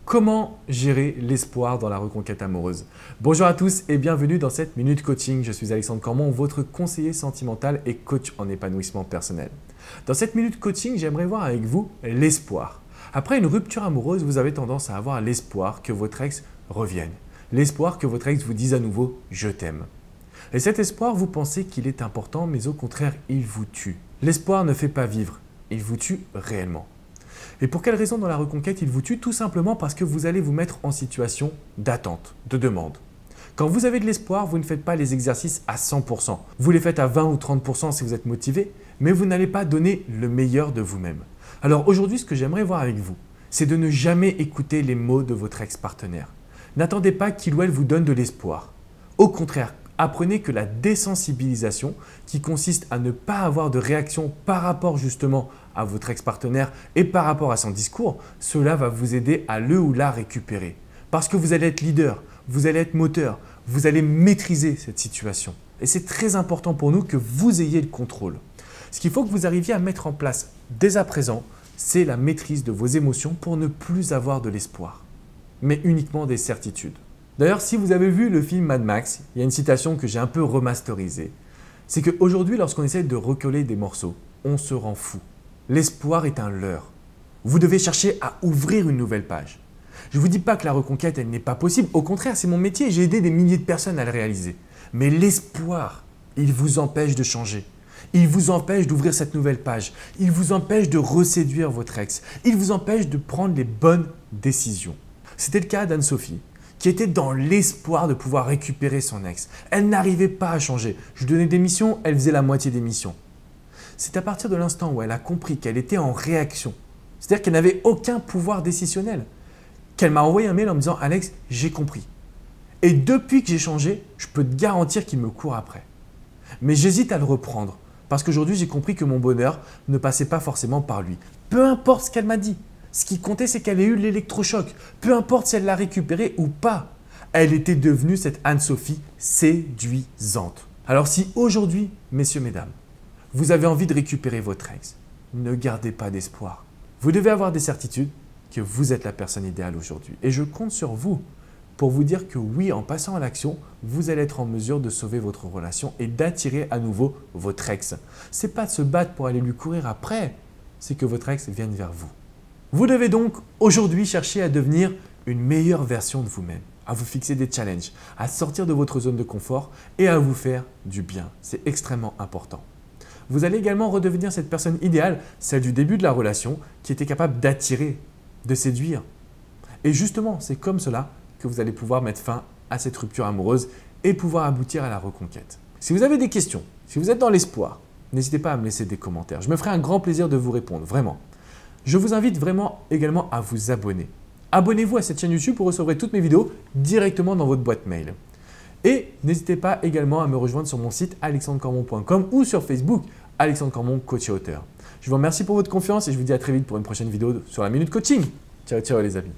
Comment gérer l'espoir dans la reconquête amoureuse? Bonjour à tous et bienvenue dans cette Minute Coaching. Je suis Alexandre Cormon, votre conseiller sentimental et coach en épanouissement personnel. Dans cette Minute Coaching, j'aimerais voir avec vous l'espoir. Après une rupture amoureuse, vous avez tendance à avoir l'espoir que votre ex revienne. L'espoir que votre ex vous dise à nouveau « je t'aime ». Et cet espoir, vous pensez qu'il est important, mais au contraire, il vous tue. L'espoir ne fait pas vivre, il vous tue réellement. Et pour quelle raison dans la reconquête il vous tue? Tout simplement parce que vous allez vous mettre en situation d'attente, de demande. Quand vous avez de l'espoir, vous ne faites pas les exercices à 100%. Vous les faites à 20 ou 30% si vous êtes motivé, mais vous n'allez pas donner le meilleur de vous-même. Alors aujourd'hui, ce que j'aimerais voir avec vous, c'est de ne jamais écouter les mots de votre ex-partenaire. N'attendez pas qu'il ou elle vous donne de l'espoir. Au contraire, apprenez que la désensibilisation, qui consiste à ne pas avoir de réaction par rapport justement à votre ex-partenaire et par rapport à son discours, cela va vous aider à le ou la récupérer. Parce que vous allez être leader, vous allez être moteur, vous allez maîtriser cette situation. Et c'est très important pour nous que vous ayez le contrôle. Ce qu'il faut que vous arriviez à mettre en place dès à présent, c'est la maîtrise de vos émotions pour ne plus avoir de l'espoir, mais uniquement des certitudes. D'ailleurs, si vous avez vu le film Mad Max, il y a une citation que j'ai un peu remasterisée. C'est qu'aujourd'hui, lorsqu'on essaie de recoller des morceaux, on se rend fou. L'espoir est un leurre. Vous devez chercher à ouvrir une nouvelle page. Je ne vous dis pas que la reconquête, elle n'est pas possible. Au contraire, c'est mon métier et j'ai aidé des milliers de personnes à le réaliser. Mais l'espoir, il vous empêche de changer. Il vous empêche d'ouvrir cette nouvelle page. Il vous empêche de reséduire votre ex. Il vous empêche de prendre les bonnes décisions. C'était le cas d'Anne-Sophie, qui était dans l'espoir de pouvoir récupérer son ex. Elle n'arrivait pas à changer. Je lui donnais des missions, elle faisait la moitié des missions. C'est à partir de l'instant où elle a compris qu'elle était en réaction, c'est-à-dire qu'elle n'avait aucun pouvoir décisionnel, qu'elle m'a envoyé un mail en me disant « Alex, j'ai compris. Et depuis que j'ai changé, je peux te garantir qu'il me court après. Mais j'hésite à le reprendre parce qu'aujourd'hui, j'ai compris que mon bonheur ne passait pas forcément par lui. Peu importe ce qu'elle m'a dit. Ce qui comptait, c'est qu'elle ait eu l'électrochoc. Peu importe si elle l'a récupéré ou pas. Elle était devenue cette Anne-Sophie séduisante. Alors si aujourd'hui, messieurs, mesdames, vous avez envie de récupérer votre ex, ne gardez pas d'espoir. Vous devez avoir des certitudes que vous êtes la personne idéale aujourd'hui. Et je compte sur vous pour vous dire que oui, en passant à l'action, vous allez être en mesure de sauver votre relation et d'attirer à nouveau votre ex. Ce n'est pas de se battre pour aller lui courir après, c'est que votre ex vienne vers vous. Vous devez donc aujourd'hui chercher à devenir une meilleure version de vous-même, à vous fixer des challenges, à sortir de votre zone de confort et à vous faire du bien. C'est extrêmement important. Vous allez également redevenir cette personne idéale, celle du début de la relation, qui était capable d'attirer, de séduire. Et justement, c'est comme cela que vous allez pouvoir mettre fin à cette rupture amoureuse et pouvoir aboutir à la reconquête. Si vous avez des questions, si vous êtes dans l'espoir, n'hésitez pas à me laisser des commentaires. Je me ferai un grand plaisir de vous répondre, vraiment. Je vous invite vraiment également à vous abonner. Abonnez-vous à cette chaîne YouTube pour recevoir toutes mes vidéos directement dans votre boîte mail. Et n'hésitez pas également à me rejoindre sur mon site alexandrecormon.com ou sur Facebook, Alexandre Cormon, coach et auteur. Je vous remercie pour votre confiance et je vous dis à très vite pour une prochaine vidéo sur la Minute Coaching. Ciao, ciao les amis.